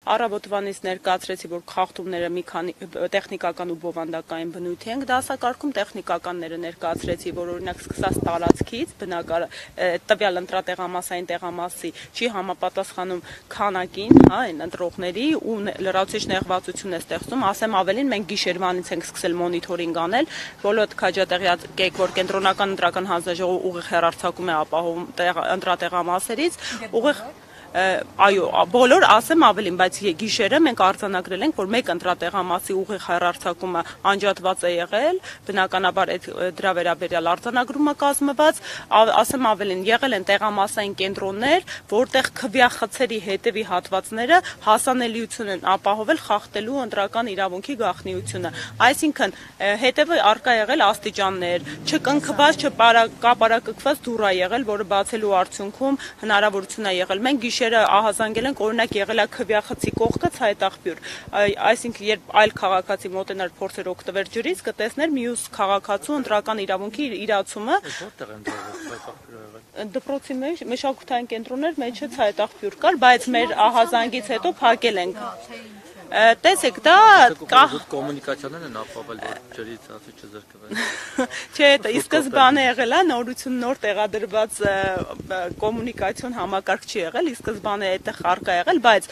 Առավոտվանից ներկայացրեցի, որ խախտումները մի քանի տեխնիկական ու բովանդակային բնույթի են դասակարգում, տեխնիկականները ներկայացրեցի, որ օրինակ սկսած տարածքից տվյալ ընտրատեղամասային տեղամասի չի համապատասխանում քանակին, հա, այն ընտրողների ու լրացուցիչ նեղվածություն է ստեղծում, ասեմ ավելին, մենք գիշերվանից ենք սկսել մոնիթորինգ անել, բոլոր քաջատեղյակ, որ կենտրոնական ընտրական հանձնաժողովը ուղիղ հեռարձակում է ապահովում ընտրատեղամասերից, ուղիղ այո, բոլոր ասեմ ավելին, բայց գիշերը մենք արձանագրել ենք, որ մեկ ընտրատեղամասի ուղիղ հեռարձակումը անջատված է եղել, բնականաբար դրա վերաբերյալ արձանագրումը կազմված, ասեմ ավելին, եղել են տեղամասային կենտրոններ, որտեղ քվյախցերի հետևի հատվածները հասանելիություն են ապահովել խախտելու ընտրական իրավունքի գաղտնիությունը, այսինքն հետևը արկա եղել աստիճաններ, չկնքված, չկապարակկված դուռ է եղել, որը բացելու արդյունքում հնարավորություն է եղել, մենք գիշերը ահազանգել ենք, օրինակ եղել է քվյախցի կողքը ցայտաղբյուր, այսինքն երբ այլ քաղաքացի մոտենար փորձեր օգտվել ջրից, կտեսներ մյուս քաղաքացու ընտրական իրավունքի իրացումը։ Դպրոցի մեջ մշակութային կենտրոններ մեջը ցայտաղբյուր կար, բայց մեր ահազանգից հետո փակել ենք։ Տեսեք, դա կոմունիկացիաներն են ապավել, որ ջրից ասի չզրկվել։ Չէ, ի սկզբանե եղել է նորություն նոր տեղադրված կոմունիկացիոն համակարգ չի եղել, ի սկզբանե այդտեղ արկա եղել, բայց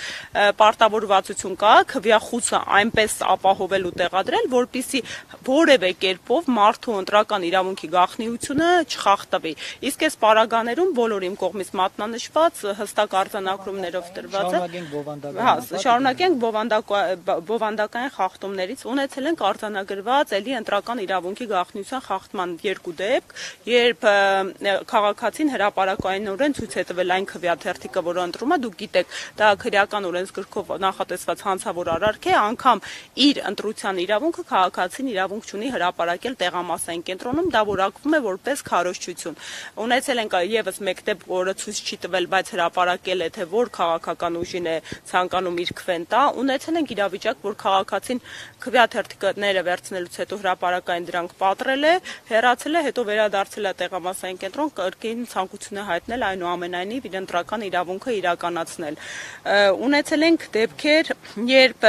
պարտավորվածություն կա քվյախուցը այնպես ապահովել ու տեղադրել, որպեսզի որևէ կերպով մարդու ընտրական իրավունքի գաղտնիությունը չխախտվի։ Իսկ այս պարագաներում բոլոր իմ կողմից մատնանշված հստակ արձանագրումներով տրված է։ Շարունակենք բովանդակային խախտումներից ունեցել ենք արձանագրված էլի ընտրական իրավունքի գաղտնիության խախտման 2 դեպք, երբ քաղաքացին հրապարակայինորեն ցույց է տվել այն քվյաթերթիկը, որը ընտրում է, դուք գիտեք, դա քրեական օրենսգրքով նախատեսված հանցավոր արարք է, անգամ իր ընտրության իրավունքը քաղաքացին իրավունք չունի հրապարակել տեղամասային կենտրոնում, դա որակվում է որպես քարոզչություն։ Ունեցել ենք եւս մեկ դեպք, որը ցույց չի տվել, բայց հրապարակել է, թե որ քաղաքական ուժին է ցանկանում իր քվեն տա, ունեցել ենք իրավիճակ, որ քաղաքացին քվյաթերթիկները վերցնելուց հետո հրապարակային դրանք պատռել է, հեռացել է, հետո վերադարձել է տեղամասային կենտրոն, կրկին ցանկություն է հայտնել այնուամենայնիվ իր ընտրական իրավունքը իրականացնել։ Ունեցել ենք դեպքեր, երբ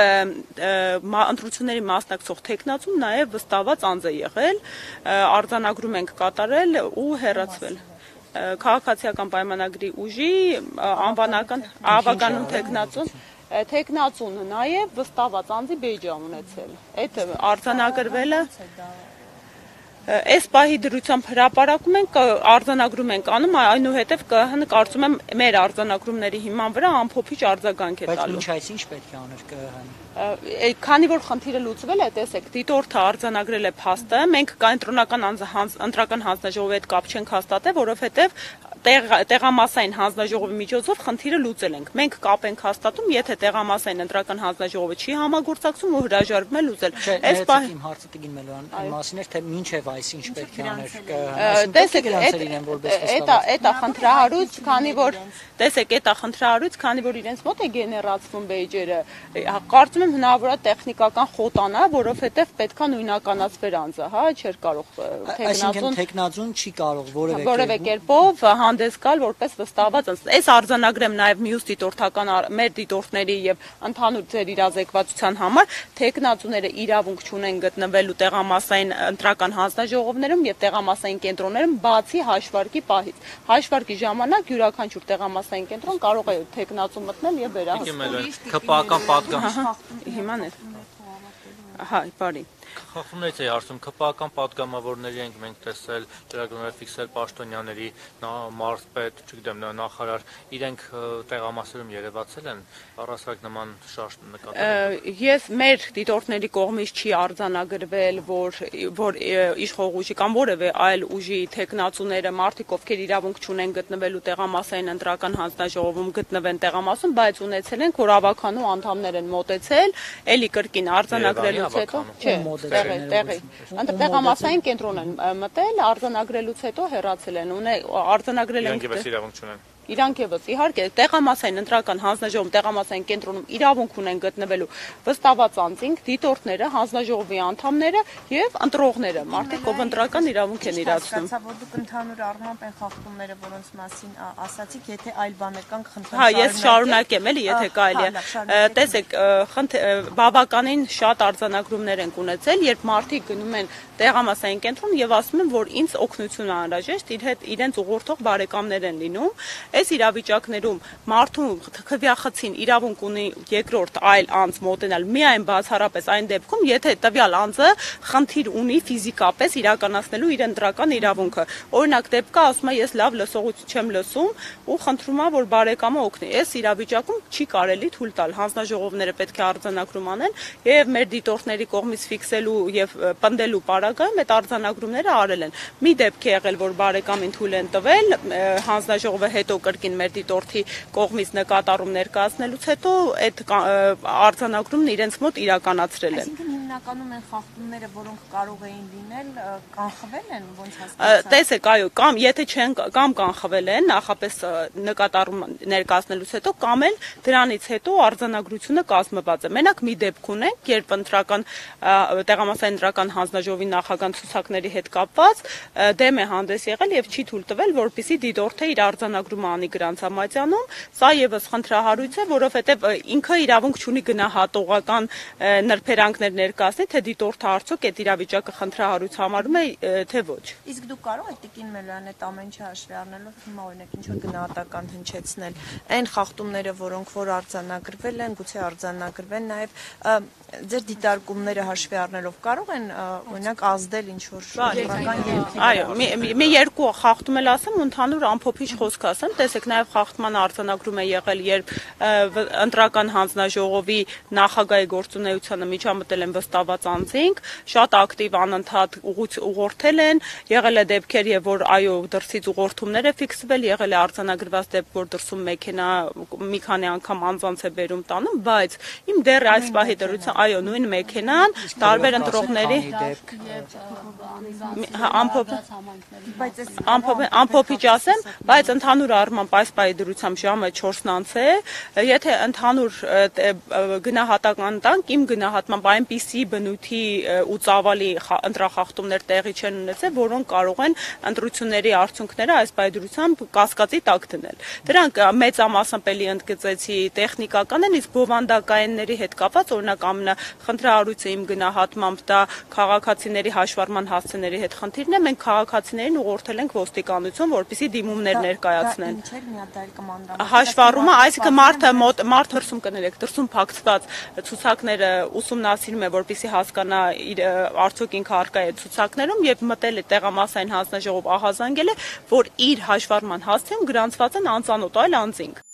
ընտրությունների մասնակցող թեկնածուն նաև վստահված անձ է եղել, արձանագրում ենք կատարել ու հեռացվել։ Քաղաքացիական պայմանագրի ուժի անվանական ավականուն թեկնածուն նաև վստահված անձի բեյջ է ունեցել։ Այդ արձանագրվելը այս պահի դրությամբ հրապարակում ենք, արձանագրում ենք անում, այնուհետև ԿՀ-ն կարծում եմ մեր արձանագրումների հիման վրա ամփոփիչ արձագանք է տալու։ Բայց ինչ այս ինչ պետք է աներ ԿՀ-ն։ Քանի որ խնդիրը լուծվել է, տեսեք, դիտորդը արձանագրել է փաստը, մենք կենտրոնական ընտրական հանձնաժողովի հետ կապ չենք հաստատել, որովհետև տեղամասային հանձնաժողովի միջոցով խնդիրը լուծել ենք։ Մենք կապ ենք հաստատում, եթե տեղամասային ընտրական հանձնաժողովը չի համագործակցում ու հրաժարվում է լուծել։ Այս պահի իմ հարցը տգին Մելոյան այն մասին էր, թե մինչև այս ինչ պետք է աներ ԿՀ-ն։ Տեսեք, էտա խնդրահարույց, քանի որ իրենց մոտ է գեներացվում բեյջերը, կարծում եմ հնարավոր է տեխնիկական խոտանա, որովհետև պետքա նույնականացվեր անձը, հա, չէր կարող թեկնածուն չի կարող որևէ կերպով հանդես գալ որպես վստահված անձ։ Այս արձանագրեմ նաև մյուս դիտորդական մեր դիտորդների եւ ընդհանուր ձեր իրազեկվածության համար, թեկնածուները իրավունք չունեն գտնվելու տեղամասային ընտրական հանձնաժողովներում եւ տեղամասային կենտրոններում բացի հաշվարկի պահից։ Հաշվարկի ժամանակ յուրաքանչյուր տեղամասային կենտրոն կարող է թեկնածու մտնել եւ վերահսկել։ ԿՊԱ-ական պատգամ։ Հիմա է։ Հա, բարի։ Խախտումներից էի հարցում, ԿՊԱ-ական պատգամավորների ենք մենք տեսել, ծրագրերը ֆիքսել պաշտոնյաների, մարզպետ, չգիտեմ, նախարար, իրենք տեղամասերում երևացել են, առասարակ նման շարժ նկատել։ Ես մեր դիտորդների կողմից չի արձանագրվել, որ իշխող ուժի կամ որևէ այլ ուժի թեկնածուները մարդիկ, ովքեր իրավունք չունեն գտնվելու տեղամասային ընտրական հանձնաժողովում գտնվեն տեղամասում, բայց ունեցել ենք, որ ավականու անդամներ են մոտեցել, էլի կրկին արձանագրելուց հետո, չէ, տեղի, տեղամասային կենտրոն են մտել, արձանագրելուց հետո հեռացել են, արձանագրել են։ Իրենք իրավունք չունեն։ Իրանք եւս իհարկե տեղամասային ընտրական հանձնաժողովում, տեղամասային կենտրոնում իրավունք ունեն գտնվելու վստահված անձինք, դիտորդները, հանձնաժողովի անդամները եւ ընտրողները, մարդիկ, ով ընտրական իրավունք են իրացնում։ Հասկացա, որ դուք ընդհանուր առմամբ այն խախտումները, որոնց մասին ասացիք, եթե այլ բան եկան, խնդրեմ Հա, ես շարունակեմ էլի, եթե կարելի է։ Տեսեք, բավականին շատ արձանագրումներ են ունեցել, երբ մարդիկ գնում են տեղամասային կենտրոն եւ ասում են, որ ինձ օգնություն է անհրաժեշտ, իր հետ իրենց ուղղորդող բարեկամներ են լինում։ Այս իրավիճակներում մարդուն քվյախցին իրավունք ունի երկրորդ այլ անձ մոտենալ միայն բացառապես այն դեպքում, եթե տվյալ անձը խնդիր ունի ֆիզիկապես իրականացնելու իր ընտրական իրավունքը։ Օրինակ դեպքա ասում է, ես լավ լսողություն չեմ լսում ու խնդրում եմ, որ բարեկամը օգնի։ Այս իրավիճակում չի կարելի թույլ տալ, հանձնաժողովները պետք է արձանագրում անեն եւ մեր դիտորդների կողմից ֆիքսելու եւ պնդելու պարագայում այդ արձանագրումները արել են։ Մի դեպք է եղել, որ բարեկամին թույլ են տվել, հանձնաժողովը հետո կրկին մեր դիտորդի կողմից նկատառում ներկայացնելուց հետո այդ արձանագրումն իրենց մոտ իրականացրել են։ Այսինքն հիմնականում են խախտումները, որոնք կարող էին լինել, կանխվել են, ոնց հասկացա։ Տեսեք, այո, կամ եթե չեն կամ կանխվել են, նախապես նկատառում ներկայացնելուց հետո, կամ էլ դրանից հետո արձանագրությունը կազմված է։ Մենակ մի դեպք ունենք, երբ ընտրական տեղամասային ընտրական հանձնաժողովի նախագահ ցուցակների հետ կապված դեմ է հանդես եղել եւ չի թույլ տվել, որպեսզի դիտորդը իր արձանագրումը անի գրանցամատյանում։ Սա եւս խնդրահարույց է, որովհետեւ ինքը իրավունք չունի գնահատողական նրբերանգներ ներկայացնի, թե դիտորդը արդյոք այդ իրավիճակը խնդրահարույց համարում է, թե ոչ։ Իսկ դուք կարող եք Տիկին Մելոյան այդ ամեն ինչը հաշվի առնելով հիմա օրինակ ինչ որ գնահատական հնչեցնել այն խախտումները, որոնք որ արձանագրվել են, գուցե արձանագրվեն նաեւ ձեր դիտարկումները հաշվի առնելով կարող են օրինակ ազդել ինչ որ շրջական երկրի։ Այո, մի երկու խախտում էլ ասեմ, ընդհանուր ամփոփիչ խոսք ասեմ, տեսեք նաև խախտման արձանագրում է եղել, երբ ընտրական հանձնաժողովի նախագահի գործունեությանը միջամտել են վստահված անձինք, շատ ակտիվ անընդհատ ուղղորդել են, եղել է դեպքեր, եւ որ այո, դրսից ուղղորդումներ է ֆիքսվել, եղել է արձանագրված դեպք, որ դրսում մեքենա մի քանի անգամ անձանց է բերում տանում, բայց իմ դեռ այս պահի դրությամբ այո, նույն մեքենան տարբեր ընտրողների ամփոփիչ ասեմ, բայց ընդհանուր առմամբ այս պահի դրությամբ ժամը 4-ն անց է, եթե ընդհանուր գնահատական տանք, իմ գնահատմամբ այնպիսի բնույթի ու ծավալի ընտրախախտումներ տեղի չեն ունեցել, որոնք կարող են ընտրությունների արդյունքները այս պահի դրությամբ կասկածի տակ դնել։ Դրանք մեծամասամբ էլի ընդգծեցի տեխնիկական են, իսկ բովանդակայինների հետ կապված օրինակ խնդրահարույցը իմ գնահատմամբ դա քաղաքացիների հաշվառման հասցեների հետ խնդիրն է, մենք քաղաքացիներին ուղղորդել ենք ոստիկանություն, որպեսզի դիմումներ ներկայացնեն։ Հաշվառումը, այսինքն մարդ դրսում կներեք, դրսում փակցված ցուցակները ուսումնասիրում է, որպեսզի հասկանա արդյոք ինքը առկա է ցուցակներում եւ մտել է տեղամասային հանձնաժողով ահազանգել է, որ իր հաշվառման հասցեում գրանցված են անծանոթ այլ անձինք։